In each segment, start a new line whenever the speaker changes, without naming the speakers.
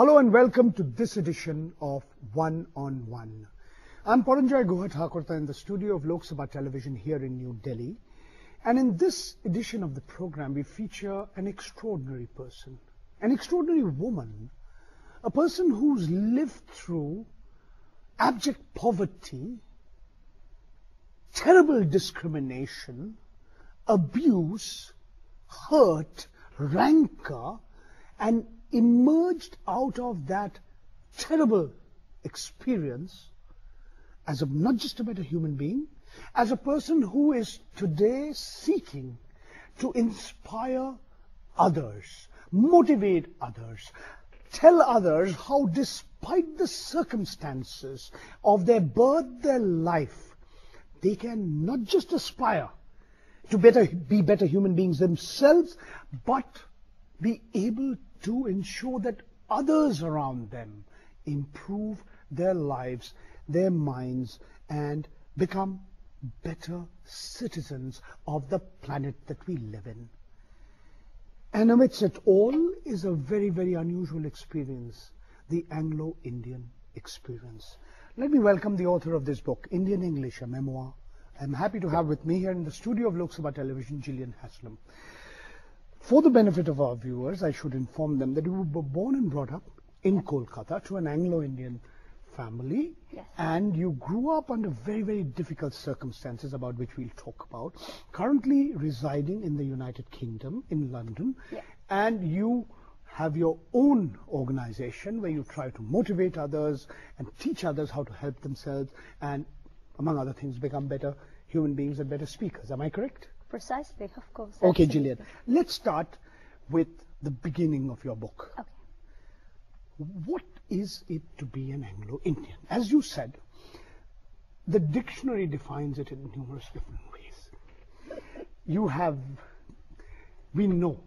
Hello and welcome to this edition of One on One. I'm Paranjoy in the studio of Loksabha television here in New Delhi. And in this edition of the program, we feature an extraordinary person, an extraordinary woman, a person who's lived through abject poverty, terrible discrimination, abuse, hurt, rancor, and emerged out of that terrible experience as not just a better human being, as a person who is today seeking to inspire others, motivate others, tell others how despite the circumstances of their birth, their life, they can not just aspire to be better human beings themselves, but be able to ensure that others around them improve their lives, their minds, and become better citizens of the planet that we live in. And amidst it all is a very, very unusual experience, the Anglo-Indian experience. Let me welcome the author of this book, Indian English, a memoir. I'm happy to have with me here in the studio of Loksabha television, Jillian Haslam. For the benefit of our viewers, I should inform them that you were born and brought up in Kolkata to an Anglo-Indian family.
Yes.
And you grew up under very, very difficult circumstances about which we'll talk about. Currently residing in the United Kingdom, in London.
Yeah.
And you have your own organization where you try to motivate others and teach others how to help themselves and, among other things, become better human beings and better speakers. Am I correct?
Precisely, of course.
Okay,
Absolutely.
Jillian. Let's start with the beginning of your book.
Okay.
What is it to be an Anglo-Indian? As you said, the dictionary defines it in numerous different ways. We know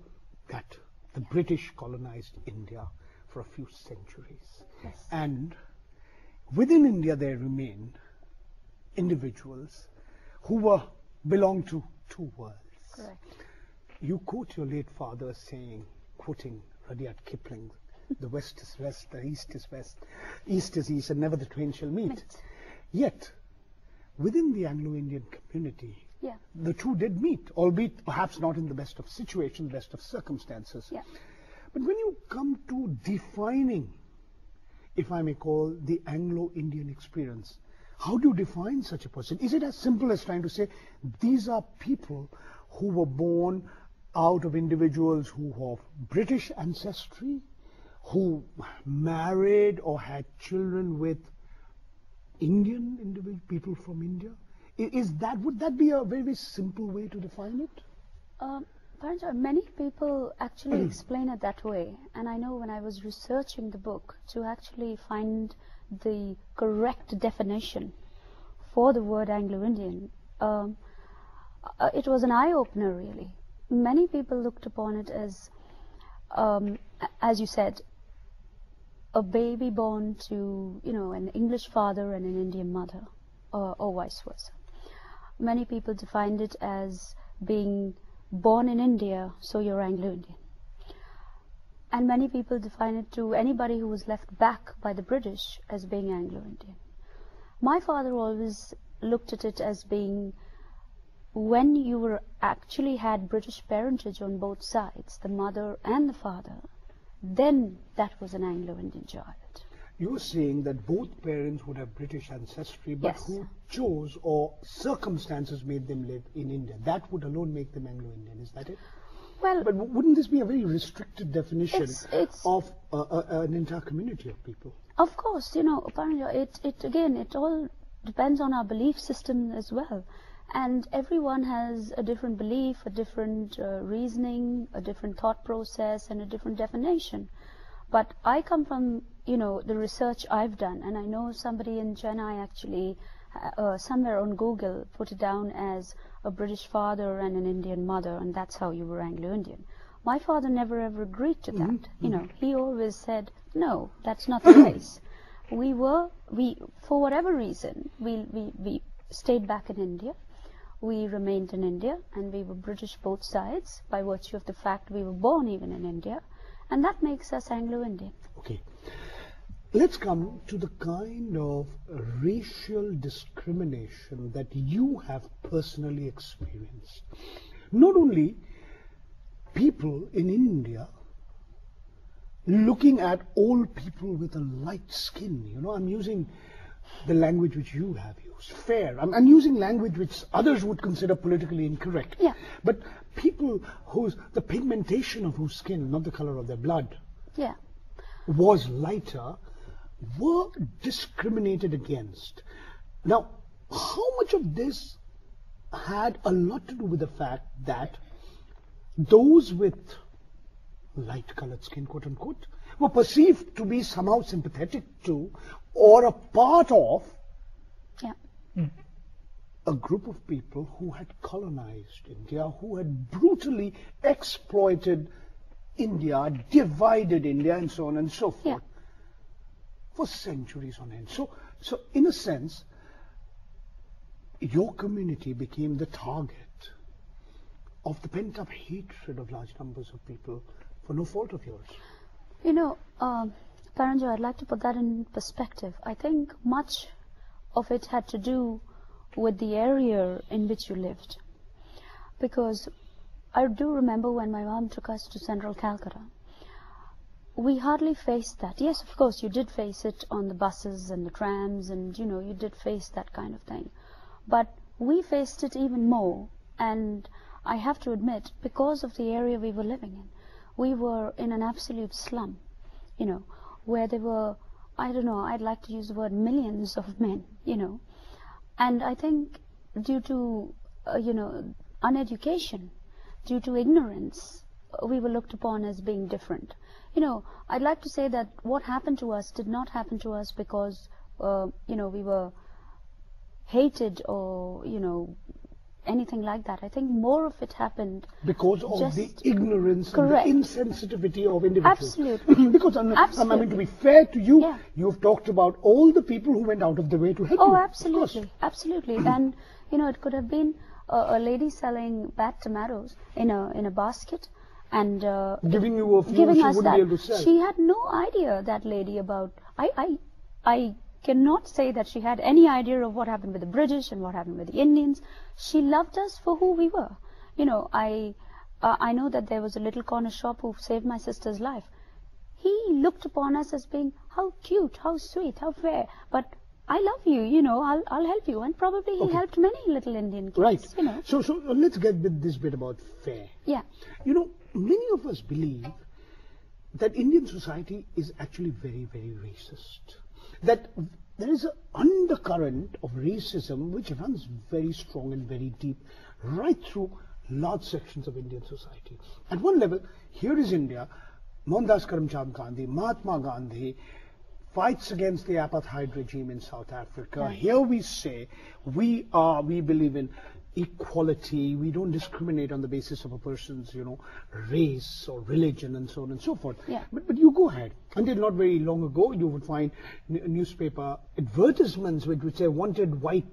that the British colonized India for a few centuries.
Yes.
And within India there remain individuals who belonged to two worlds.
Correct.
You quote your late father saying, quoting Rudyard Kipling, the West is West, the East is West, East is East, and never the twain shall meet. Yet, within the Anglo-Indian community, the two did meet, albeit perhaps not in the best of situations, best of circumstances.
Yeah.
But when you come to defining, if I may call, the Anglo-Indian experience, how do you define such a person? Is it as simple as trying to say, these are people who were born out of individuals who have British ancestry, who married or had children with Indian individual people from India? Would that be a very, very simple way to define it?
Paranjoy, many people actually explain it that way. And I know when I was researching the book to actually find the correct definition for the word Anglo-Indian, it was an eye-opener, really. Many people looked upon it as you said, a baby born to, an English father and an Indian mother, or vice versa. Many people defined it as being born in India, so you're Anglo-Indian. And many people define it to anybody who was left back by the British as being Anglo-Indian. My father always looked at it as being when you actually had British parentage on both sides, the mother and the father, then that was an Anglo-Indian child.
You're saying that both parents would have British ancestry, but who chose or circumstances made them live in India. That would alone make them Anglo-Indian, is that it?
Well,
but wouldn't this be a very restricted definition of an entire community of people?
Of course, Paranjoy, it all depends on our belief system as well. And everyone has a different belief, a different reasoning, a different thought process, and a different definition. But I come from, the research I've done, and I know somebody in Chennai actually, somewhere on Google, put it down as a British father and an Indian mother, and that's how you were Anglo-Indian. My father never ever agreed to that. He always said, no, that's not the case. For whatever reason, we stayed back in India. We remained in India, and we were British both sides by virtue of the fact we were born even in India. And that makes us Anglo-Indian.
Okay. Let's come to the kind of racial discrimination that you have personally experienced. Not only people in India looking at all people with a light skin, I'm using the language which you have used, fair. I'm using language which others would consider politically incorrect.
Yeah.
But people the pigmentation of whose skin, not the color of their blood,
Yeah.
was lighter, were discriminated against. Now, how much of this had a lot to do with the fact that those with light-colored skin, quote-unquote, were perceived to be somehow sympathetic to or a part of a group of people who had colonized India, who had brutally exploited India, divided India, and so on and so forth, for centuries on end. So in a sense, your community became the target of the pent-up hatred of large numbers of people for no fault of yours.
Paranjoy, I'd like to put that in perspective. I think much of it had to do with the area in which you lived. Because I do remember when my mom took us to central Calcutta, we hardly faced that. Yes, of course, you did face it on the buses and the trams, and you did face that kind of thing. But we faced it even more, and I have to admit, because of the area we were living in, we were in an absolute slum, where there were, I don't know, I'd like to use the word millions of men, and I think due to, uneducation, due to ignorance, we were looked upon as being different. I'd like to say that what happened to us did not happen to us because, we were hated or, anything like that. I think more of it happened
because of the ignorance
correct.
and the insensitivity of individuals.
Absolutely.
Because I mean, to be fair to you, you've talked about all the people who went out of their way to help you.
Oh, absolutely, absolutely. And it could have been a lady selling bad tomatoes in a basket and
giving you a few
giving
she
us
wouldn't
that.
be able to sell.
She had no idea, that lady, about I cannot say that she had any idea of what happened with the British and what happened with the Indians. She loved us for who we were. I know that there was a little corner shop who saved my sister's life. He looked upon us as being how cute, how sweet, how fair. But I love you, I'll help you. And probably he helped many little Indian kids.
Right. So let's get with this bit about fair.
Yeah.
Many of us believe that Indian society is actually very, very racist. That there is an undercurrent of racism which runs very strong and very deep right through large sections of Indian society. At one level, here is India, Mohandas Karamchand Gandhi, Mahatma Gandhi fights against the apartheid regime in South Africa. Right. Here we say we believe in equality, we don't discriminate on the basis of a person's, race or religion and so on and so forth.
Yeah.
But you go ahead. Until not very long ago, you would find newspaper advertisements which say wanted white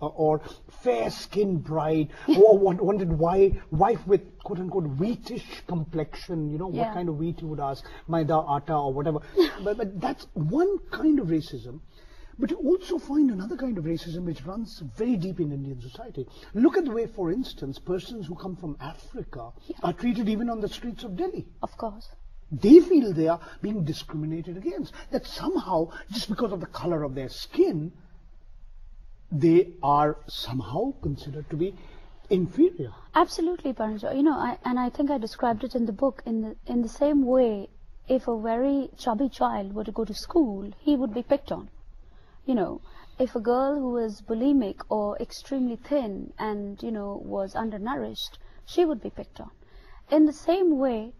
or fair-skinned bride or wanted wife with quote-unquote wheatish complexion, what kind of wheat you would ask, maida, atta or whatever. but that's one kind of racism. But you also find another kind of racism which runs very deep in Indian society. Look at the way, for instance, persons who come from Africa are treated even on the streets of Delhi.
Of course.
They feel they are being discriminated against. That somehow, just because of the color of their skin, they are somehow considered to be inferior.
Absolutely, Paranjoy. And I think I described it in the book in the same way. If a very chubby child were to go to school, he would be picked on. If a girl who was bulimic or extremely thin and, was undernourished, she would be picked on. In the same way,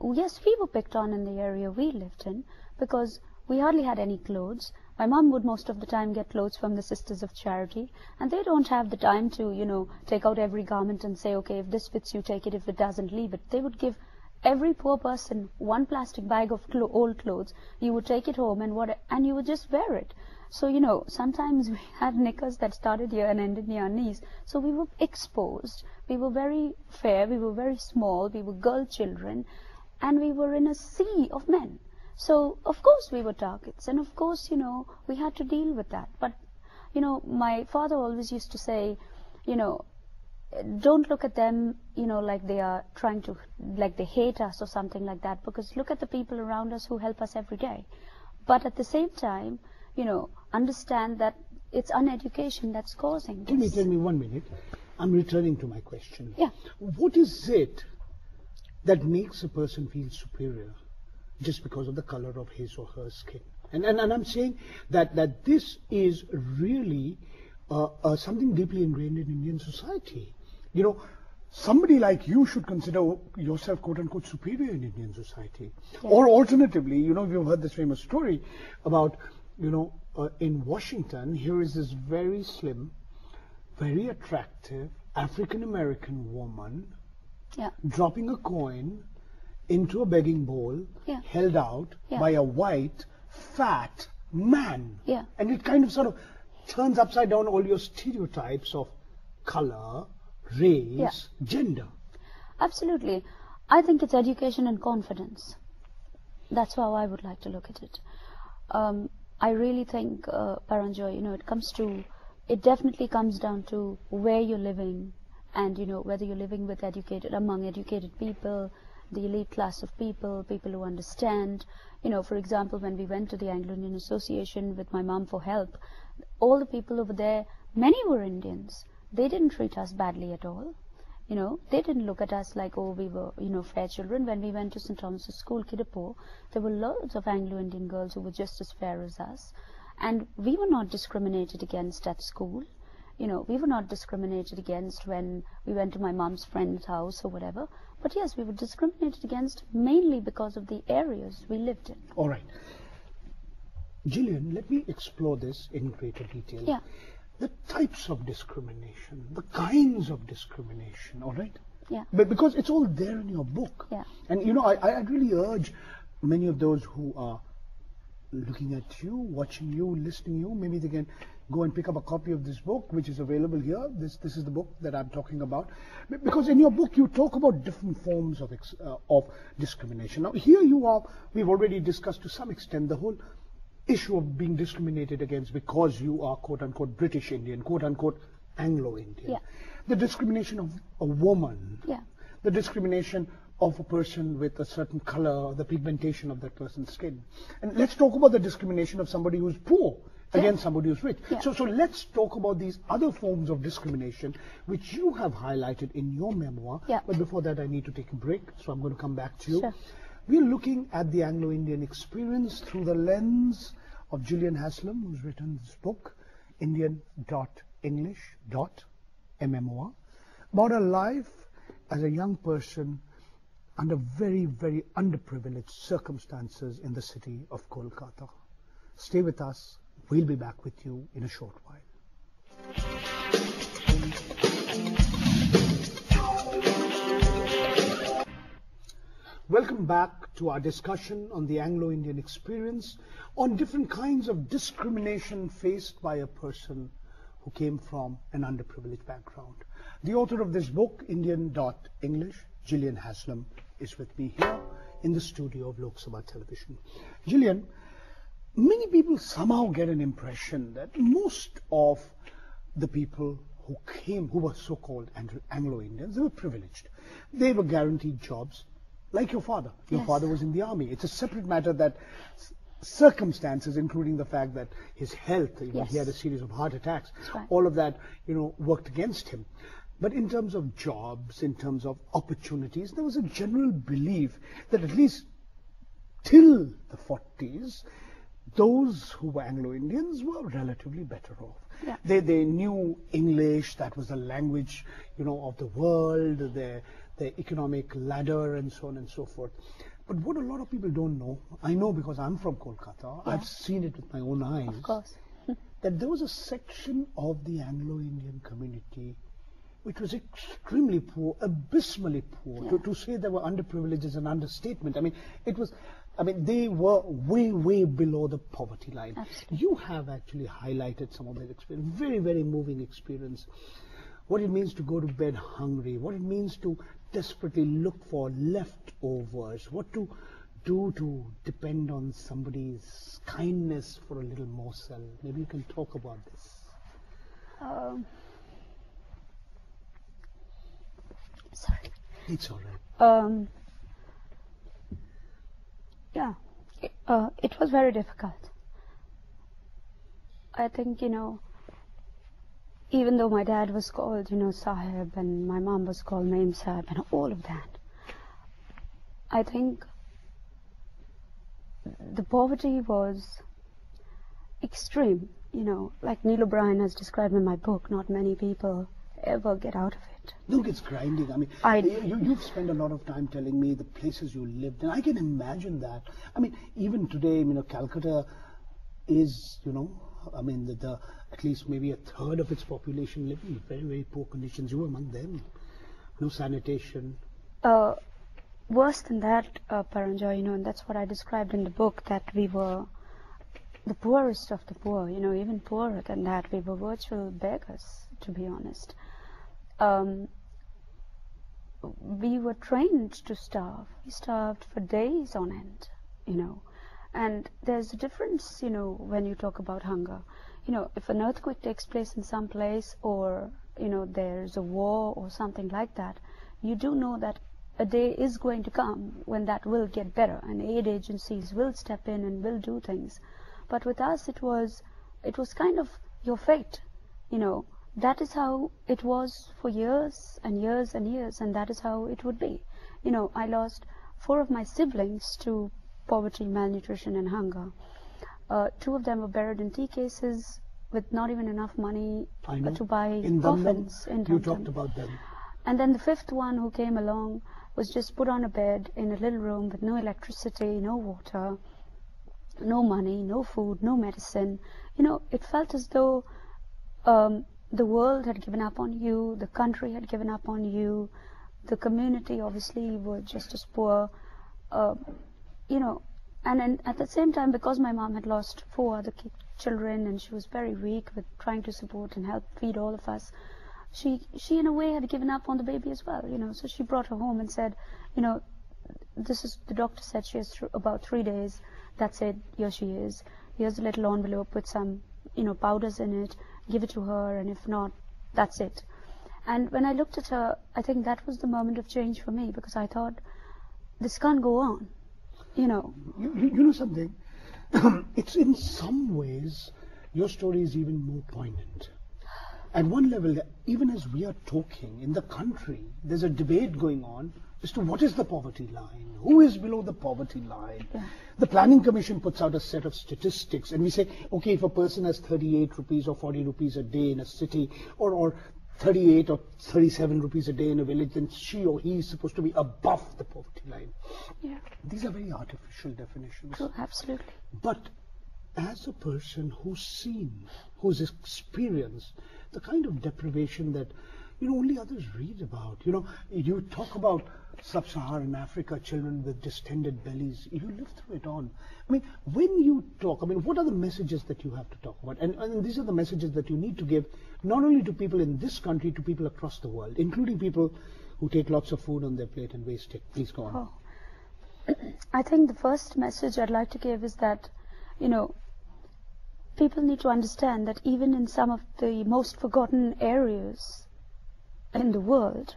yes, we were picked on in the area we lived in because we hardly had any clothes. My mom would most of the time get clothes from the Sisters of Charity, and they don't have the time to, take out every garment and say, okay, if this fits you, take it. If it doesn't, leave it. They would give every poor person one plastic bag of old clothes. You would take it home and you would just wear it. So, sometimes we had knickers that started here and ended near our knees. So we were exposed. We were very fair. We were very small. We were girl children. and we were in a sea of men. So, of course, we were targets, and of course, we had to deal with that. But, my father always used to say, don't look at them, like they are like they hate us or something like that, because look at the people around us who help us every day. But at the same time, understand that it's uneducation that's causing this.
Tell me 1 minute. I'm returning to my question.
Yeah.
What is it that makes a person feel superior just because of the color of his or her skin? And I'm saying that this is really something deeply ingrained in Indian society. Somebody like you should consider yourself, quote-unquote, superior in Indian society.
Yeah.
Or alternatively, you've heard this famous story about, in Washington, here is this very slim, very attractive African-American woman dropping a coin into a begging bowl held out by a white, fat man.
Yeah.
And it kind of sort of turns upside down all your stereotypes of color, race, gender.
Absolutely. I think it's education and confidence. That's how I would like to look at it. I really think, Paranjoy, it definitely comes down to where you're living, and, whether you're living with among educated people, the elite class of people who understand. For example, when we went to the Anglo-Indian Association with my mom for help, all the people over there, many were Indians. They didn't treat us badly at all. They didn't look at us like, oh, we were, fair children. When we went to St. Thomas's School, Kidapur, there were loads of Anglo-Indian girls who were just as fair as us. And we were not discriminated against at school. We were not discriminated against when we went to my mom's friend's house or whatever. But yes, we were discriminated against mainly because of the areas we lived in.
All right. Jillian, let me explore this in greater detail.
Yeah.
The types of discrimination, the kinds of discrimination, all right?
Yeah.
But because it's all there in your book.
Yeah.
And, I'd really urge many of those who are looking at you, watching you, listening to you, maybe they can go and pick up a copy of this book, which is available here. This is the book that I'm talking about. Because in your book, you talk about different forms of discrimination. Now, here we've already discussed to some extent the whole issue of being discriminated against because you are, quote-unquote, British Indian, quote-unquote, Anglo-Indian.
Yeah.
The discrimination of a woman.
Yeah.
The discrimination of a person with a certain color, the pigmentation of that person's skin. And let's talk about the discrimination of somebody who's poor against somebody who's rich.
Yeah.
So let's talk about these other forms of discrimination which you have highlighted in your memoir.
Yeah.
But before that, I need to take a break, so I'm going to come back to you.
Sure.
We're looking at the Anglo-Indian experience through the lens of Jillian Haslam, who's written this book, Indian.English.MMOR, about her life as a young person under very, very underprivileged circumstances in the city of Kolkata. Stay with us. We'll be back with you in a short while. Welcome back to our discussion on the Anglo-Indian experience, on different kinds of discrimination faced by a person who came from an underprivileged background. The author of this book, Indian.English, Jillian Haslam, is with me here in the studio of Loksabha television. Jillian, many people somehow get an impression that most of the people who were so-called Anglo-Indians, they were privileged. They were guaranteed jobs, like your father. Your father was in the army. It's a separate matter that circumstances, including the fact that his health, he had a series of heart attacks, all of that, worked against him. But in terms of jobs, in terms of opportunities, there was a general belief that at least till the 40s, those who were Anglo-Indians were relatively better off.
Yeah.
They knew English, that was the language, of the world, their economic ladder, and so on and so forth. But what a lot of people don't know, I know because I'm from Kolkata, I've seen it with my own eyes,
Of course.
that there was a section of the Anglo-Indian community which was extremely poor, abysmally poor.
Yeah.
To say they were underprivileged is an understatement. They were way, way below the poverty line.
Absolutely.
You have actually highlighted some of that experience, very, very moving experience. What it means to go to bed hungry, what it means to desperately look for leftovers, what to do to depend on somebody's kindness for a little morsel. Maybe you can talk about this.
Sorry.
It's all right.
Yeah, it was very difficult. I think, even though my dad was called, Sahib, and my mom was called Mem Sahib, and all of that, I think the poverty was extreme, like Neil O'Brien has described in my book. Not many people ever get out of it.
Look, it's grinding. You've spent a lot of time telling me the places you lived, and I can imagine that. Even today, Calcutta is, at least maybe a third of its population living in very, very poor conditions. You were among them. No sanitation.
Worse than that, Paranjoy, and that's what I described in the book, that we were the poorest of the poor, even poorer than that. We were virtual beggars, to be honest. We were trained to starve. We starved for days on end, And there's a difference, when you talk about hunger. If an earthquake takes place in some place, or, there's a war or something like that, you do know that a day is going to come when that will get better, and aid agencies will step in and will do things. But with us, it was kind of your fate, That is how it was for years and years and years, and that is how it would be. I lost 4 of my siblings to poverty, malnutrition, and hunger. 2 of them were buried in tea cases with not even enough money to buy coffins.
You talked about them.
And then the 5th one who came along was just put on a bed in a little room with no electricity, no water, no money, no food, no medicine. It felt as though the world had given up on you, the country had given up on you, the community obviously were just as poor, and then at the same time, because my mom had lost 4 other children and she was very weak with trying to support and help feed all of us, she in a way had given up on the baby as well, so she brought her home and said, the doctor said she has about 3 days, that's it, here she is, here's a little envelope with some, powders in it, give it to her, and if not, that's it. And when I looked at her, I think that was the moment of change for me, because I thought, this can't go on,
You know something? It's in some ways, your story is even more poignant. At one level, even as we are talking, in the country, there's a debate going on as to what is the poverty line, who is below the poverty line.
Yeah.
The Planning Commission puts out a set of statistics, and we say, okay, if a person has 38 rupees or 40 rupees a day in a city, or 38 or 37 rupees a day in a village, then she or he is supposed to be above the poverty line.
Yeah.
These are very artificial definitions.
True, absolutely.
But as a person who's seen, who's experienced the kind of deprivation that only others read about. You talk about sub-Saharan Africa, children with distended bellies. You live through it on. When you talk, what are the messages that you have to talk about? And these are the messages that you need to give, not only to people in this country, to people across the world, including people who take lots of food on their plate and waste it. Please go on.
I think the first message I'd like to give is that, people need to understand that even in some of the most forgotten areas in the world,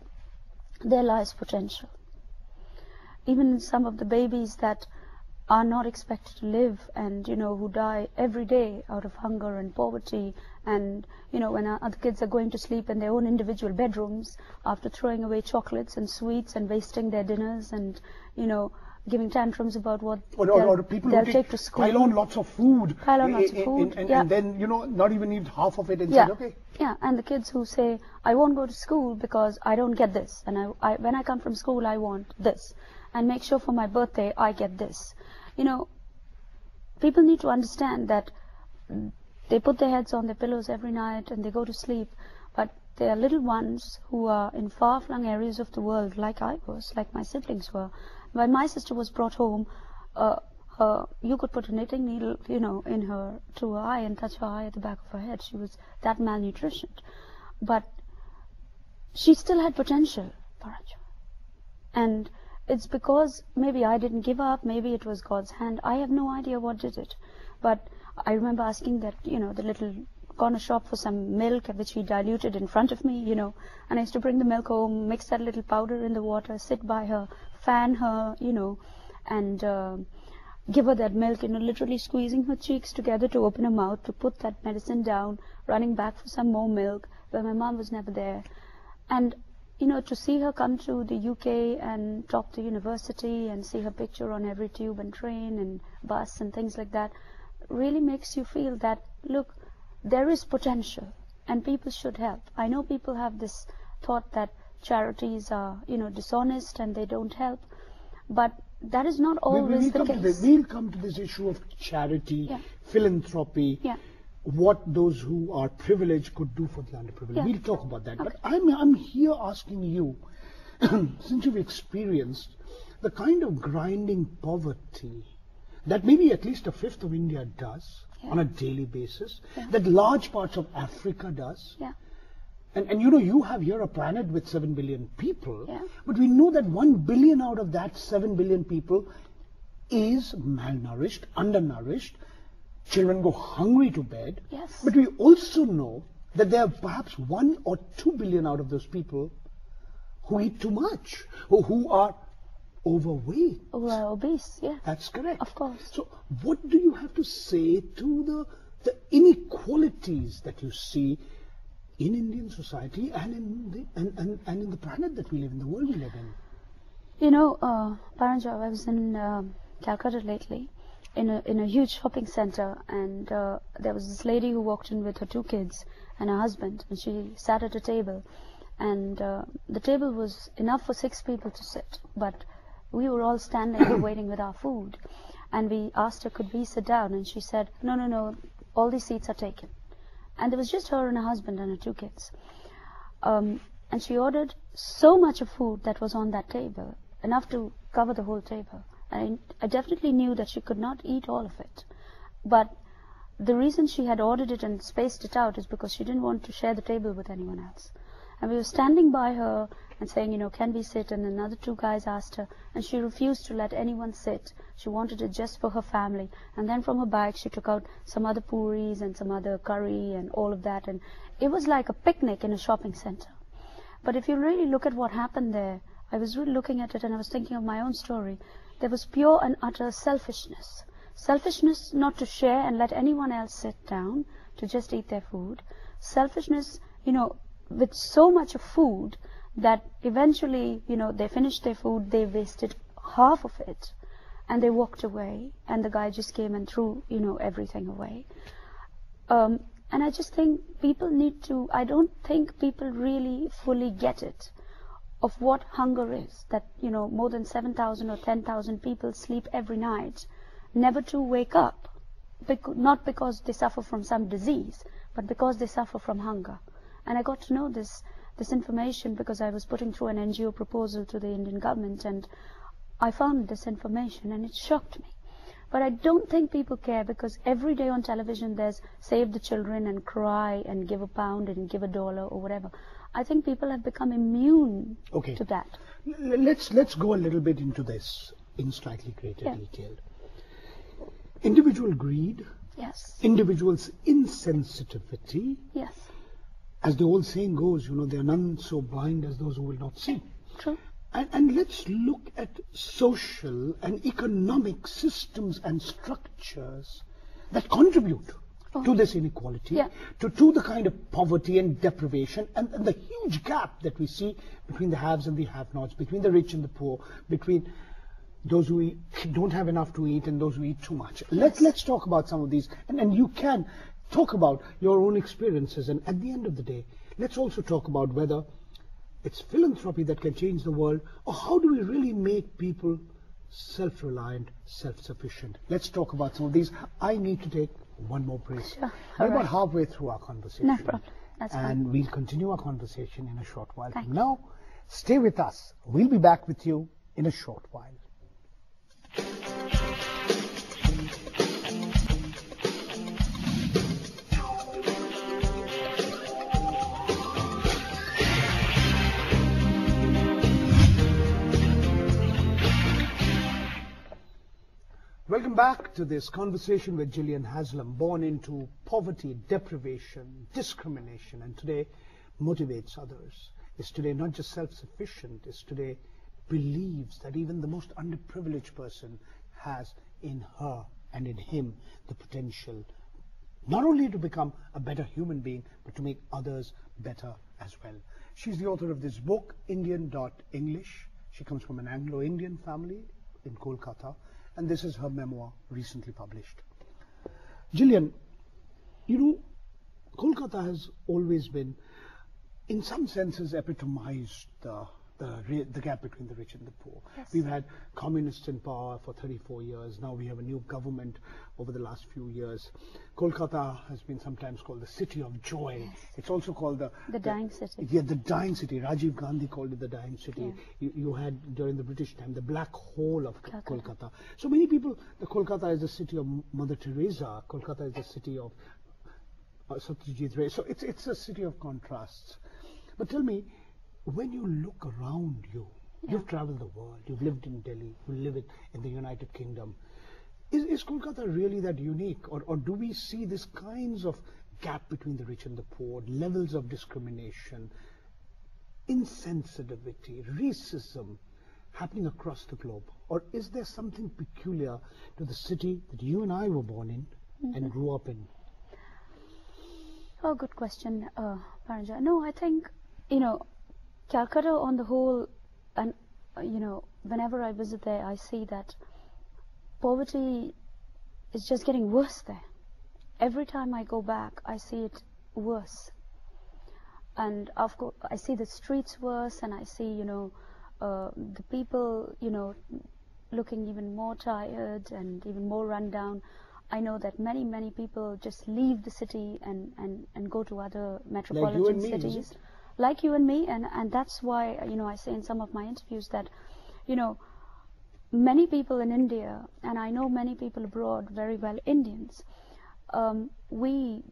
there lies potential. Even in some of the babies that are not expected to live and, who die every day out of hunger and poverty, and, when other kids are going to sleep in their own individual bedrooms after throwing away chocolates and sweets and wasting their dinners and, giving tantrums about what
or people
they'll take to school.
Pile on lots of food.
And
then, not even eat half of it and
say,
okay.
Yeah, and the kids who say, I won't go to school because I don't get this. And when I come from school, I want this. And make sure for my birthday, I get this. People need to understand that they put their heads on their pillows every night and they go to sleep. But there are little ones who are in far-flung areas of the world, like I was, like my siblings were. When my sister was brought home, you could put a knitting needle, in her, to her eye and touch her eye at the back of her head. She was that malnutritioned. But she still had potential, Paranjoy. And it's because maybe I didn't give up, maybe it was God's hand. I have no idea what did it. But I remember asking that, the little corner shop for some milk, which he diluted in front of me, and I used to bring the milk home, mix that little powder in the water, sit by her, fan her, and give her that milk, literally squeezing her cheeks together to open her mouth, to put that medicine down, running back for some more milk, where my mom was never there. And, to see her come to the UK and top the university and see her picture on every tube and train and bus and things like that, really makes you feel that, look, there is potential and people should help. I know people have this thought that charities are, dishonest and they don't help, but that is not always the case.
We'll come to this issue of charity, philanthropy, what those who are privileged could do for the underprivileged. We'll talk about that. Okay. But I'm here asking you, since you've experienced the kind of grinding poverty that maybe at least a fifth of India does on a daily basis, that large parts of Africa does. And you have here a planet with 7 billion people, but we know that 1 billion out of that 7 billion people is malnourished, undernourished. Children go hungry to bed. But we also know that there are perhaps 1 or 2 billion out of those people who eat too much, or who are overweight.
Or obese,
That's correct.
Of course.
So what do you have to say to the inequalities that you see in Indian society and in the planet that we live in, the world we live in?
Paranjoy, I was in Calcutta lately in a huge shopping center, and there was this lady who walked in with her 2 kids and her husband, and she sat at a table, and the table was enough for 6 people to sit, but we were all standing waiting with our food, and we asked her, could we sit down? And she said, no, all these seats are taken. And there was just her and her husband and her 2 kids. And she ordered so much of food that was on that table, enough to cover the whole table. And I definitely knew that she could not eat all of it. But the reason she had ordered it and spaced it out is because she didn't want to share the table with anyone else. And we were standing by her and saying, can we sit? And another 2 guys asked her, and she refused to let anyone sit. She wanted it just for her family. And then from her bag, she took out some other puris and some other curry and all of that. And it was like a picnic in a shopping center. But if you really look at what happened there, I was really looking at it and I was thinking of my own story. There was pure and utter selfishness. Selfishness not to share and let anyone else sit down to just eat their food. Selfishness, with so much of food that eventually, they finished their food, they wasted half of it, and they walked away, and the guy just came and threw, everything away. And I just think people need to, I don't think people really fully get it, of what hunger is, that, more than 7,000 or 10,000 people sleep every night, never to wake up, not because they suffer from some disease, but because they suffer from hunger. And I got to know this information because I was putting through an NGO proposal to the Indian government, and I found this information and it shocked me. But I don't think people care, because every day on television there's save the children and cry and give £1 and give $1 or whatever. I think people have become immune to that.
Let's go a little bit into this in slightly greater detail. Individual greed. Individuals' insensitivity. As the old saying goes, there are none so blind as those who will not see.
True.
And let's look at social and economic systems and structures that contribute to this inequality, to the kind of poverty and deprivation and the huge gap that we see between the haves and the have-nots, between the rich and the poor, between those who don't have enough to eat and those who eat too much. Let's talk about some of these, and you can talk about your own experiences, and at the end of the day, let's also talk about whether it's philanthropy that can change the world, or how do we really make people self-reliant, self-sufficient. Let's talk about some of these. I need to take one more break. We're about halfway through our conversation.
No problem. That's fine.
And we'll continue our conversation in a short while. From now, stay with us. We'll be back with you in a short while. Welcome back to this conversation with Jillian Haslam, born into poverty, deprivation, discrimination, and today motivates others. Is today not just self-sufficient, is today believes that even the most underprivileged person has in her and in him the potential not only to become a better human being, but to make others better as well. She's the author of this book, Indian.English. She comes from an Anglo-Indian family in Kolkata, and this is her memoir, recently published. Jillian, you know, Kolkata has always been, in some senses, epitomized the gap between the rich and the poor.
Yes.
We've had communists in power for 34 years. Now we have a new government over the last few years. Kolkata has been sometimes called the city of joy.
Yes.
It's also called
the dying city.
Yeah, the dying city. Rajiv Gandhi called it the dying city.
Yeah.
You had, during the British time, the black hole of Kolkata. So many people, the Kolkata is the city of Mother Teresa. Kolkata is the city of Satyajit Ray. So it's a city of contrasts. But tell me, when you look around you, you've traveled the world, you've lived in Delhi, you live in the United Kingdom. Is Kolkata really that unique? Or do we see this kinds of gap between the rich and the poor, levels of discrimination, insensitivity, racism happening across the globe? Or is there something peculiar to the city that you and I were born in and grew up in?
Oh, good question, Paranjoy. No, I think, Calcutta on the whole, and whenever I visit there, I see that poverty is just getting worse there. Every time I go back, I see it worse. And of course, I see the streets worse, and I see, the people, looking even more tired and even more run down. I know that many people just leave the city and go to other metropolitan cities. Like you and me, and that's why, I say in some of my interviews that, many people in India, and I know many people abroad very well, Indians, many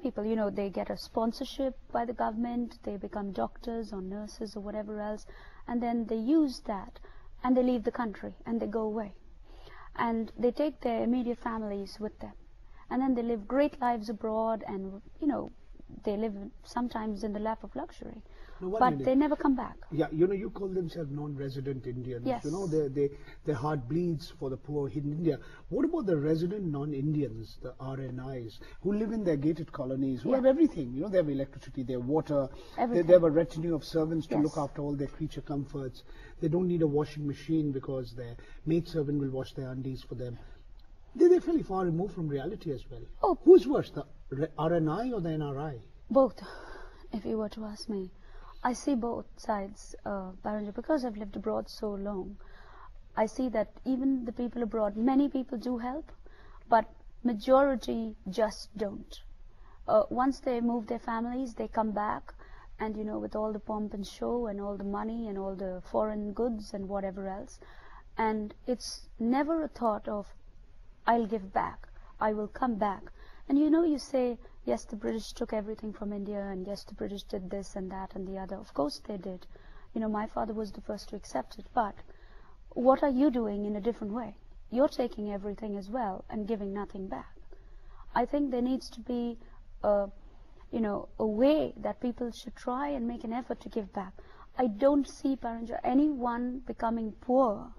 people, they get a sponsorship by the government, they become doctors or nurses or whatever else, and then they use that, and they leave the country, and they go away. And they take their immediate families with them. And then they live great lives abroad, and, they live sometimes in the lap of luxury, but they never come back.
Yeah, you call themselves non-resident Indians.
Yes.
Their heart bleeds for the poor in India. What about the resident non-Indians, the RNIs, who live in their gated colonies, who have everything? They have electricity, they have water, they have a retinue of servants to look after all their creature comforts. They don't need a washing machine because their maidservant will wash their undies for them. They're fairly far removed from reality as well.
Oh.
Who's worse, the RNI or the NRI?
Both, if you were to ask me. I see both sides, Paranjoy, because I've lived abroad so long. I see that even the people abroad, many people do help, but majority just don't. Once they move their families, they come back, and with all the pomp and show and all the money and all the foreign goods and whatever else, and it's never a thought of, I'll give back, I will come back. And you say, yes, the British took everything from India, and yes, the British did this and that and the other. Of course they did. My father was the first to accept it. But what are you doing in a different way? You're taking everything as well and giving nothing back. I think there needs to be a way that people should try and make an effort to give back. I don't see, Paranjoy, anyone becoming poor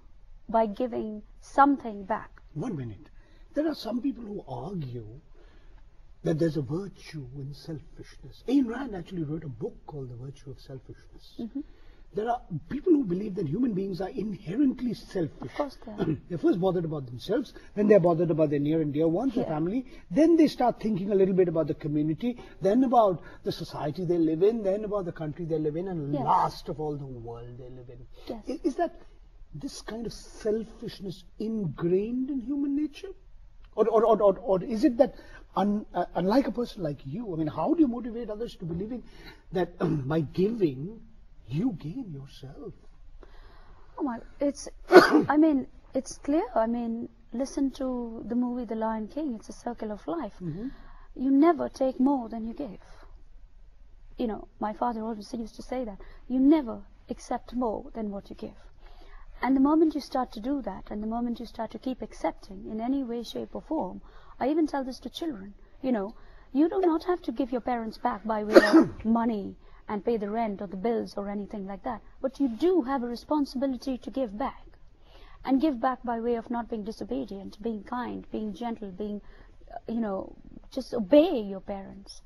by giving something back.
1 minute. There are some people who argue that there's a virtue in selfishness. Ayn Rand actually wrote a book called The Virtue of Selfishness. There are people who believe that human beings are inherently selfish.
Of course they are.
They're first bothered about themselves, then they're bothered about their near and dear ones, their family, then they start thinking a little bit about the community, then about the society they live in, then about the country they live in, and last of all, the world they live in.
Yes.
Is that this kind of selfishness ingrained in human nature? Or is it that, unlike a person like you, how do you motivate others to believing that by giving, you gain yourself?
Oh my, it's clear. Listen to the movie The Lion King. It's a circle of life. You never take more than you give. My father always used to say that. You never accept more than what you give. And the moment you start to do that, and the moment you start to keep accepting in any way, shape or form, I even tell this to children, you know, you do not have to give your parents back by way of money and pay the rent or the bills or anything like that. But you do have a responsibility to give back. And give back by way of not being disobedient, being kind, being gentle, being, just obey your parents.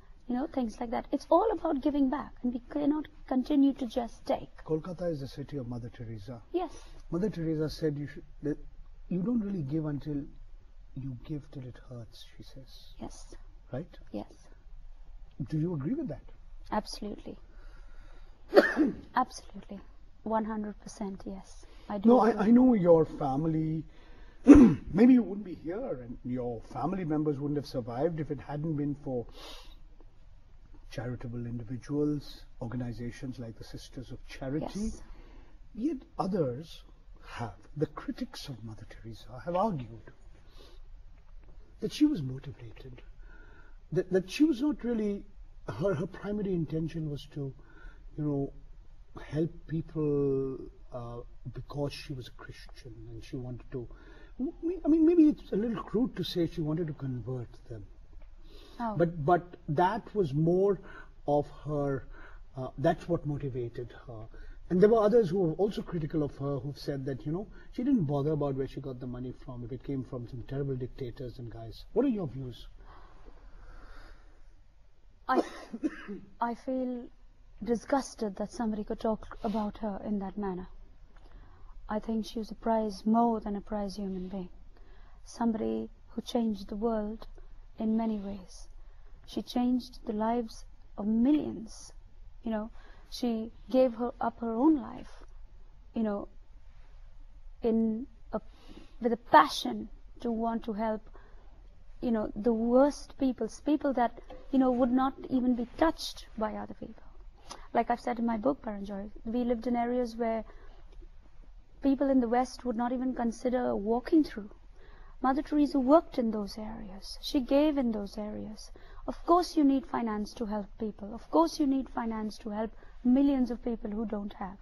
Things like that. It's all about giving back, and we cannot continue to just take.
Kolkata is the city of Mother Teresa.
Yes.
Mother Teresa said that you don't really give until you give till it hurts, she says.
Yes.
Right?
Yes.
Do you agree with that?
Absolutely. Absolutely. 100% yes. I do.
No, I know your family, maybe you wouldn't be here and your family members wouldn't have survived if it hadn't been for charitable individuals, organizations like the Sisters of Charity.
Yes.
Yet others have, the critics of Mother Teresa have argued that she was motivated, that she was not really, her primary intention was to, help people because she was a Christian and she wanted to, maybe it's a little crude to say she wanted to convert them.
Oh.
But that was more of her, that's what motivated her. And there were others who were also critical of her, who've said that, she didn't bother about where she got the money from, if it came from some terrible dictators and guys. What are your views?
I feel disgusted that somebody could talk about her in that manner. I think she was a prize, more than a prize human being. Somebody who changed the world in many ways. She changed the lives of millions. She gave up her own life, with a passion to want to help, the worst people that, would not even be touched by other people. Like I've said in my book, Paranjoy, we lived in areas where people in the West would not even consider walking through. Mother Teresa worked in those areas. She gave in those areas. Of course you need finance to help people. Of course you need finance to help millions of people who don't have.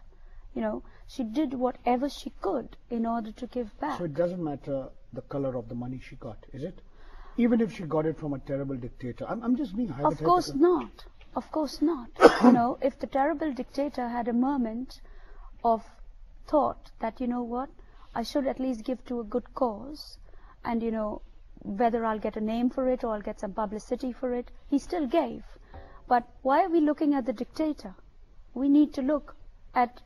She did whatever she could in order to give back.
So it doesn't matter the color of the money she got, is it? Even if she got it from a terrible dictator. I'm just being hypothetical.
Of course not. Of course not. If the terrible dictator had a moment of thought that, I should at least give to a good cause, and, whether I'll get a name for it or I'll get some publicity for it, he still gave. But why are we looking at the dictator? We need to look at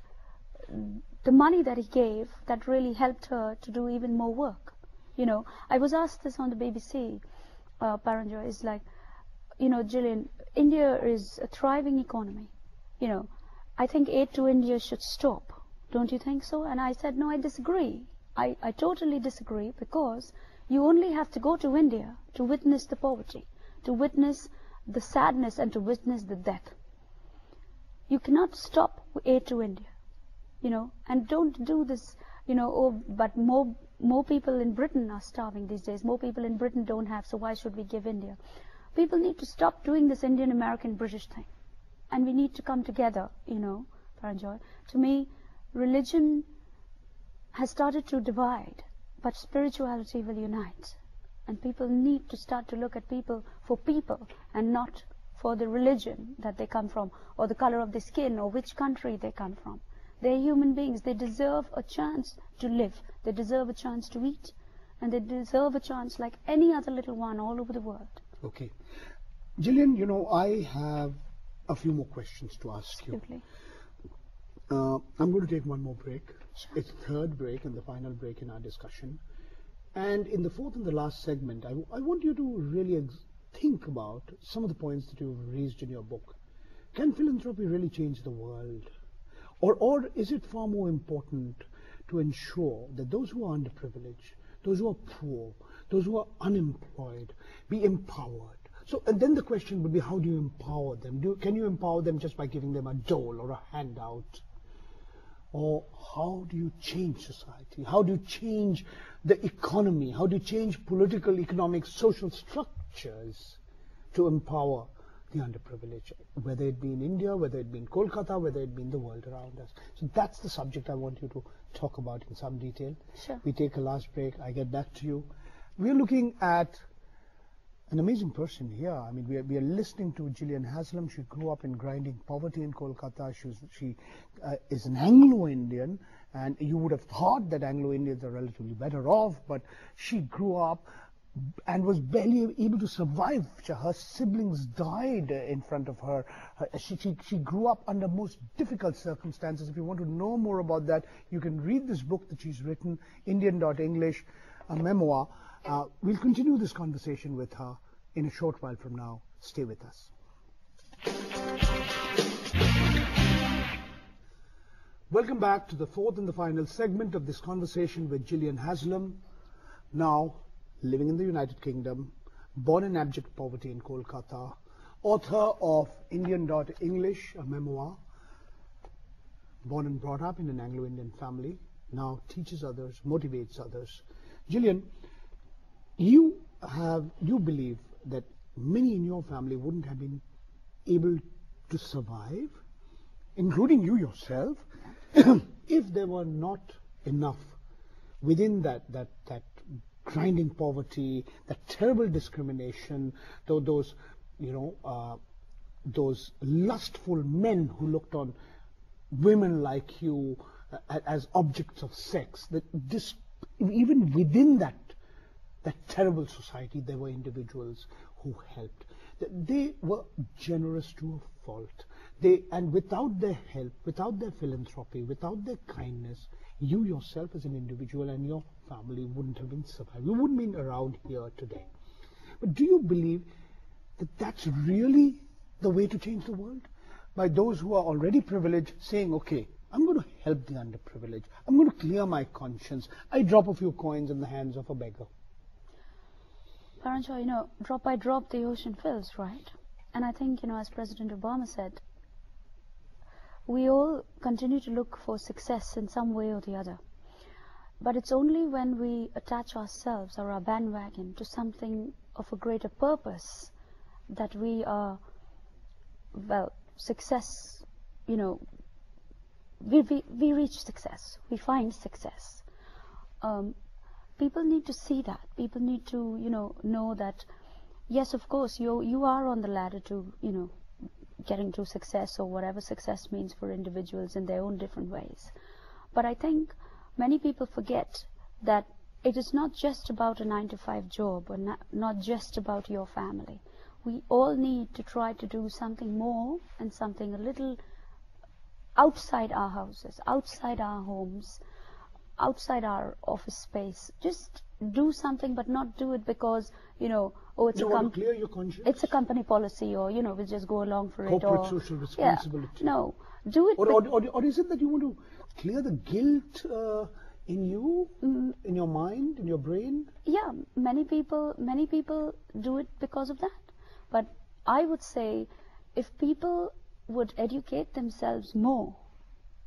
the money that he gave that really helped her to do even more work. I was asked this on the BBC, Paranjoy, is like, Jillian, India is a thriving economy. I think aid to India should stop. Don't you think so? And I said, no, I disagree. I totally disagree, because you only have to go to India to witness the poverty, to witness the sadness, and to witness the death. You cannot stop aid to India, and don't do this, but more people in Britain are starving these days. More people in Britain don't have, so why should we give India? People need to stop doing this Indian, American, British thing. And we need to come together, Paranjoy. To me, religion has started to divide, but spirituality will unite. And people need to start to look at people for people, and not for the religion that they come from, or the color of their skin, or which country they come from. They're human beings. They deserve a chance to live. They deserve a chance to eat. And they deserve a chance like any other little one all over the world.
Okay. Jillian, I have a few more questions to ask
Absolutely.
you. I'm going to take one more break.
Sure.
It's the third break and the final break in our discussion. And in the fourth and the last segment, I want you to really think about some of the points that you've raised in your book. Can philanthropy really change the world? Or is it far more important to ensure that those who are underprivileged, those who are poor, those who are unemployed, be empowered? So, and then the question would be, how do you empower them? Can you empower them just by giving them a dole or a handout? Or how do you change society? How do you change the economy? How do you change political, economic, social structures to empower the underprivileged, whether it be in India, whether it be in Kolkata, whether it be in the world around us. So that's the subject I want you to talk about in some detail.
Sure.
We take a last break. I get back to you. We're looking at an amazing person here. I mean, we are listening to Jillian Haslam. She grew up in grinding poverty in Kolkata. She is an Anglo-Indian, and you would have thought that Anglo-Indians are relatively better off, but she grew up and was barely able to survive. Her siblings died in front of her. She grew up under most difficult circumstances. If you want to know more about that, you can read this book that she's written, Indian.English, a memoir. We'll continue this conversation with her in a short while from now. Stay with us. Welcome back to the fourth and the final segment of this conversation with Jillian Haslam, now living in the United Kingdom, born in abject poverty in Kolkata, author of Indian.English, a memoir, born and brought up in an Anglo-Indian family, now teaches others, motivates others. Jillian, you believe that many in your family wouldn't have been able to survive, including you yourself, if there were not enough within that grinding poverty, that terrible discrimination, those lustful men who looked on women like you as objects of sex. That even within that terrible society, there were individuals who helped. They were generous to a fault. And without their help, without their philanthropy, without their kindness, you yourself as an individual and your family wouldn't have been survived. You wouldn't have been around here today. But do you believe that that's really the way to change the world? By those who are already privileged saying, okay, I'm going to help the underprivileged. I'm going to clear my conscience. I drop a few coins in the hands of a beggar.
Paranjoy, drop by drop the ocean fills, right? And I think, as President Obama said, we all continue to look for success in some way or the other. But it's only when we attach ourselves or our bandwagon to something of a greater purpose that we are, success, we reach success, we find success. People need to see that. People need to, know that, yes, of course, you are on the ladder to, getting to success, or whatever success means for individuals in their own different ways. But I think many people forget that it is not just about a 9-to-5 job, or not just about your family. We all need to try to do something more and something a little outside our houses, outside our homes, outside our office space. Just do something, but not do it because, it's
clear your conscience?
It's a company policy, or, we'll just go along for
Corporate
it. Or
social responsibility.
Yeah, no, do it.
Or is it that you want to clear the guilt in you, in your mind, in your brain?
Yeah, many people do it because of that. But I would say if people would educate themselves more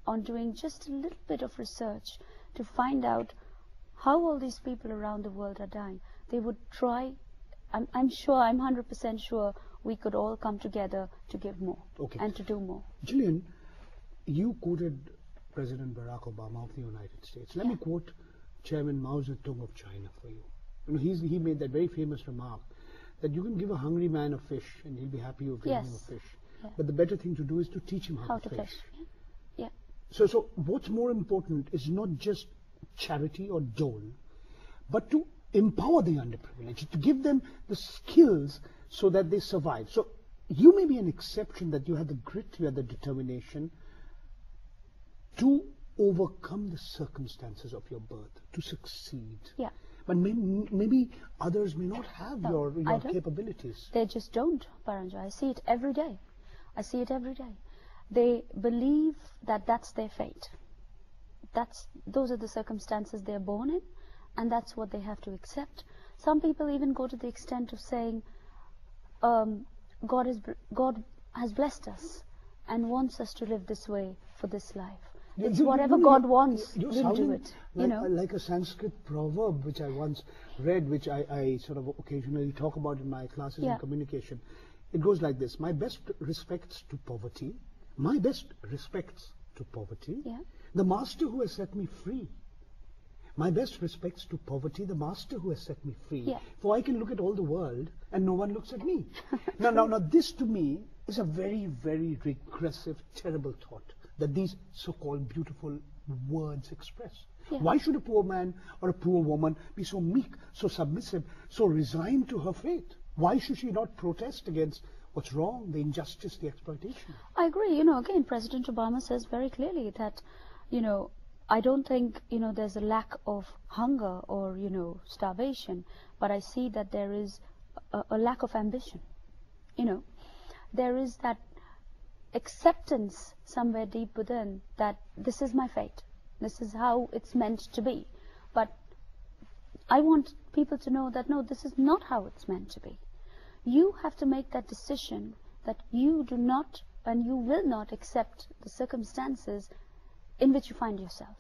on doing just a little bit of research to find out how all these people around the world are dying, they would try. I'm 100% sure we could all come together to give more and to do more.
Jillian, you quoted President Barack Obama of the United States. Let me quote Chairman Mao Zedong of China for you. He made that very famous remark that you can give a hungry man a fish and he'll be happy you've given him a fish. Yeah. But the better thing to do is to teach him how to fish.
Yeah.
So what's more important is not just charity or dole, but to empower the underprivileged, to give them the skills so that they survive. So you may be an exception, that you had the grit, you had the determination to overcome the circumstances of your birth, to succeed.
Yeah.
But maybe others may not have your capabilities.
They just don't, Paranjoy. I see it every day. They believe that that's their fate. Those are the circumstances they're born in, and that's what they have to accept. Some people even go to the extent of saying, God has blessed us and wants us to live this way for this life. It's whatever God wants, we'll do it.
Like a Sanskrit proverb which I once read, which I sort of occasionally talk about in my classes in communication. It goes like this. My best respects to poverty. My best respects to poverty.
Yeah.
The master who has set me free. My best respects to poverty, the master who has set me free.
Yeah.
For I can look at all the world and no one looks at me. Now, this to me is a very, very regressive, terrible thought that these so-called beautiful words express.
Yeah.
Why should a poor man or a poor woman be so meek, so submissive, so resigned to her fate? Why should she not protest against what's wrong, the injustice, the exploitation?
I agree. Again, President Obama says very clearly that, I don't think, there's a lack of hunger or, starvation, but I see that there is a lack of ambition. There is that acceptance somewhere deep within that this is my fate. This is how it's meant to be. But I want people to know that, no, this is not how it's meant to be. You have to make that decision that you do not and you will not accept the circumstances in which you find yourself,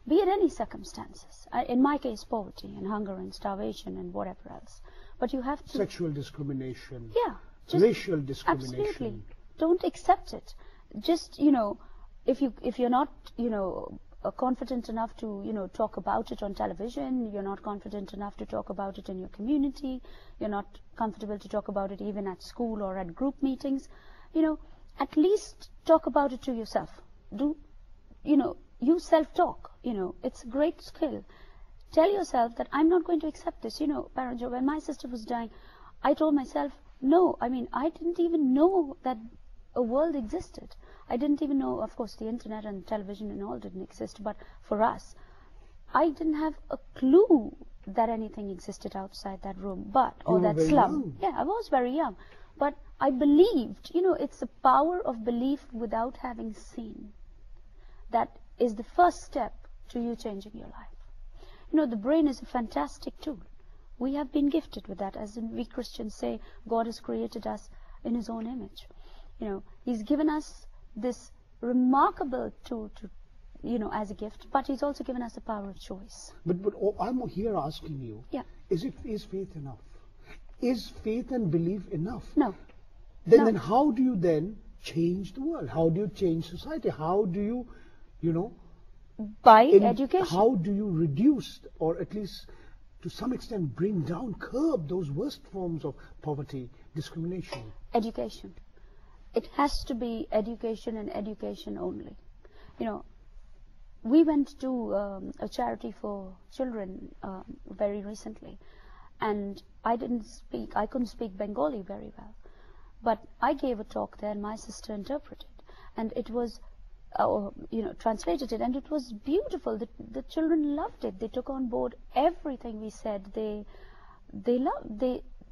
be it any circumstances. In my case, poverty and hunger and starvation and whatever else. But you have to...
Sexual discrimination.
Yeah.
Racial discrimination.
Absolutely. Don't accept it. Just, if you're not, confident enough to, talk about it on television, you're not confident enough to talk about it in your community, you're not comfortable to talk about it even at school or at group meetings, at least talk about it to yourself. You self-talk, it's a great skill. Tell yourself that I'm not going to accept this. Paranjoy, when my sister was dying, I told myself, no, I didn't even know that a world existed. I didn't even know, of course, the internet and television and all didn't exist, but for us, I didn't have a clue that anything existed outside that room, or that slum.
Young.
Yeah, I was very young, but I believed, it's the power of belief without having seen. That is the first step to you changing your life. The brain is a fantastic tool. We have been gifted with that. As we Christians say, God has created us in His own image. He's given us this remarkable tool to, as a gift, but He's also given us the power of choice.
But I'm here asking you,
yeah.
Is faith enough? Is faith and belief enough?
No.
Then how do you then change the world? How do you change society? How do you,
by education.
How do you reduce, or at least to some extent bring down, curb those worst forms of poverty, discrimination?
Education. It has to be education and education only. We went to a charity for children very recently, and I couldn't speak Bengali very well, but I gave a talk there and my sister interpreted, and it was translated it, and it was beautiful. The children loved it. They took on board everything we said. They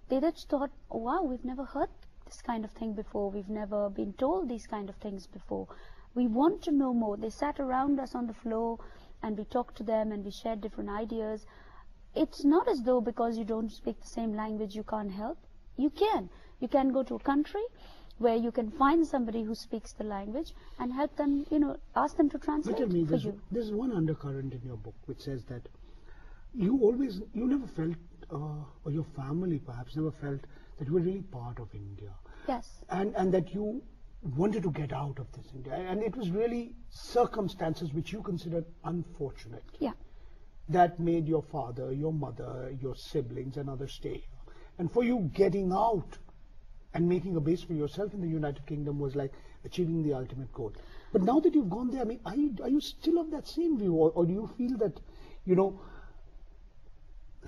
just thought, wow, we've never heard this kind of thing before. We've never been told these kind of things before. We want to know more. They sat around us on the floor and we talked to them and we shared different ideas. It's not as though because you don't speak the same language you can't help. You can. You can go to a country where you can find somebody who speaks the language and help them, ask them to translate for you.
There's one undercurrent in your book which says that you never felt, or your family perhaps never felt, that you were really part of India.
Yes.
And that you wanted to get out of this India. And it was really circumstances which you considered unfortunate.
Yeah.
That made your father, your mother, your siblings and others stay here. And for you, getting out and making a base for yourself in the United Kingdom was like achieving the ultimate goal. But now that you've gone there, are you still of that same view? Or do you feel that,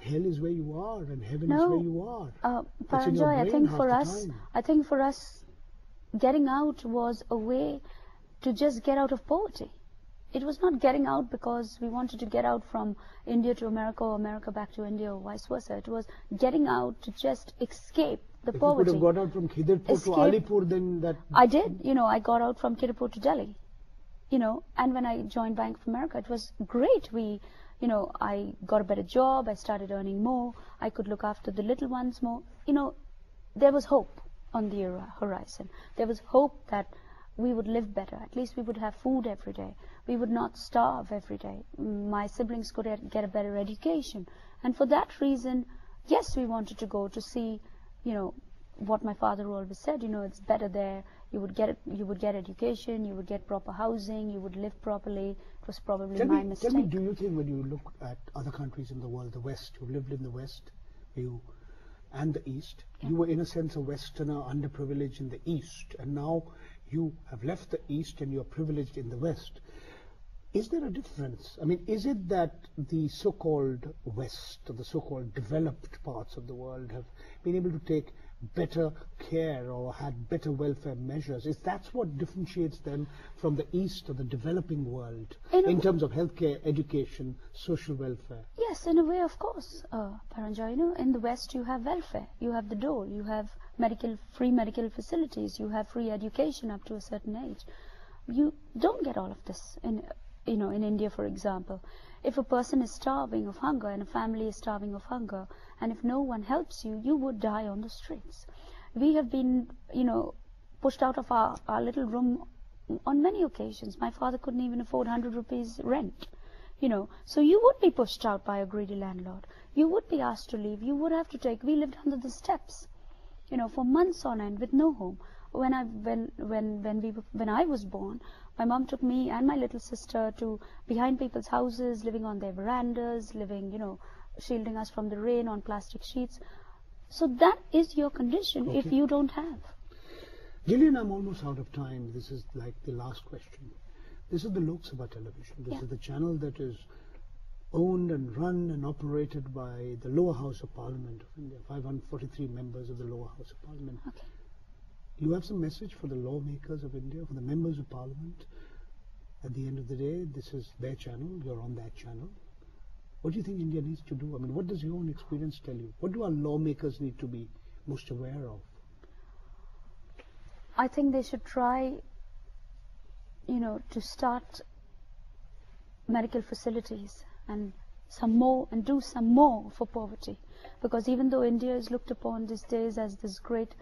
hell is where you are and heaven is where you are?
Paranjoy, I think for us, getting out was a way to just get out of poverty. It was not getting out because we wanted to get out from India to America or America back to India or vice versa. It was getting out to just escape the poverty.
If you could have got out from Khidirpur to Alipur, then that...
I did. I got out from Khidirpur to Delhi. And when I joined Bank of America, it was great. I got a better job. I started earning more. I could look after the little ones more. There was hope on the horizon. There was hope that we would live better. At least we would have food every day. We would not starve every day. My siblings could get a better education. And for that reason, yes, we wanted to go to see, what my father always said, it's better there. You would get education, you would get proper housing, you would live properly. It was probably my mistake.
Tell me, do you think when you look at other countries in the world, the West, you lived in the West, and the East, you were in a sense a Westerner, underprivileged in the East, and now you have left the East and you're privileged in the West. Is there a difference? I mean, is it that the so-called West, or the so-called developed parts of the world, have been able to take better care or had better welfare measures? Is that what differentiates them from the East or the developing world in terms of healthcare, education, social welfare?
Yes, in a way, of course, Paranjoy. In the West you have welfare, you have the dole, you have free medical facilities, you have free education up to a certain age. You don't get all of this in India, for example. If a person is starving of hunger and a family is starving of hunger, and if no one helps you, you would die on the streets. We have been, pushed out of our little room on many occasions. My father couldn't even afford 100 rupees rent, So you would be pushed out by a greedy landlord. You would be asked to leave. You would have to we lived under the steps, for months on end with no home. When I was born, my mom took me and my little sister to behind people's houses, living on their verandas, shielding us from the rain on plastic sheets. So that is your condition if you don't have.
Jillian, I'm almost out of time. This is like the last question. This is the Loksabha television. This is the channel that is owned and run and operated by the lower house of Parliament of India, 543 members of the lower house of Parliament.
Okay.
You have some message for the lawmakers of India, for the members of Parliament? At the end of the day, this is their channel, you're on that channel. What do you think India needs to do? I mean, what does your own experience tell you? What do our lawmakers need to be most aware of?
I think they should try, to start medical facilities and do some more for poverty. Because even though India is looked upon these days as this great,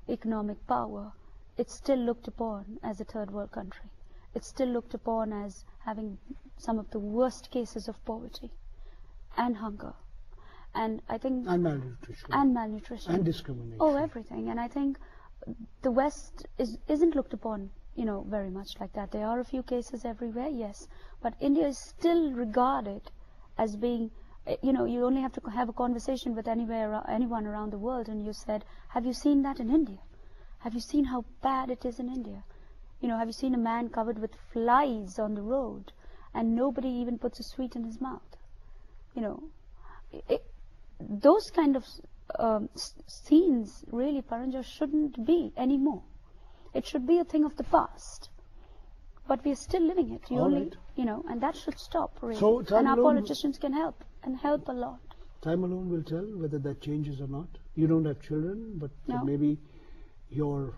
economic power, it's still looked upon as a third world country. It's still looked upon as having some of the worst cases of poverty and hunger, and I think malnutrition
and discrimination.
Oh, everything. And I think the West isn't looked upon very much like that. There are a few cases everywhere, yes, but India is still regarded as being, you only have to have a conversation with anyone around the world, and you said, have you seen that in India? Have you seen how bad it is in India? Have you seen a man covered with flies on the road and nobody even puts a sweet in his mouth? Those kind of scenes really, Paranjoy, shouldn't be anymore. It should be a thing of the past. But we are still living it. And that should stop, really. And our politicians can help, and help a lot.
Time alone will tell whether that changes or not. You don't have children, but maybe your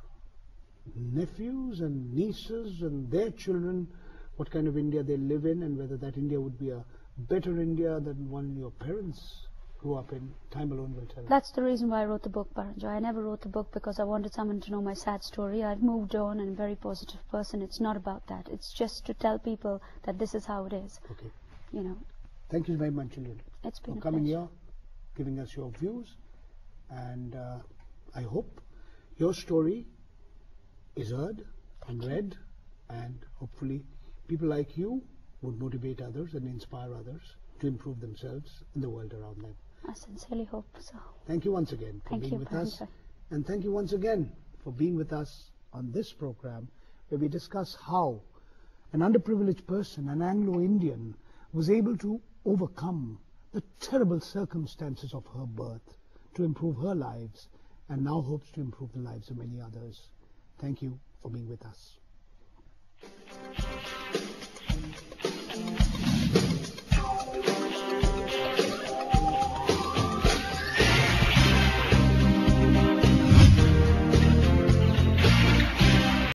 nephews and nieces and their children, what kind of India they live in, and whether that India would be a better India than one your parents grew up in. Time alone will tell.
That's the reason why I wrote the book, Paranjoy. I never wrote the book because I wanted someone to know my sad story. I've moved on and I'm a very positive person. It's not about that. It's just to tell people that this is how it is.
Okay. Thank you very much, Jillian.
It's been
for coming here, giving us your views, and I hope your story is heard and read, and hopefully people like you would motivate others and inspire others to improve themselves in the world around them.
I sincerely hope so.
Thank you once again for being with us. And thank you once again for being with us on this program, where we discuss how an underprivileged person, an Anglo-Indian, was able to overcome the terrible circumstances of her birth to improve her lives, and now hopes to improve the lives of many others. Thank you for being with us.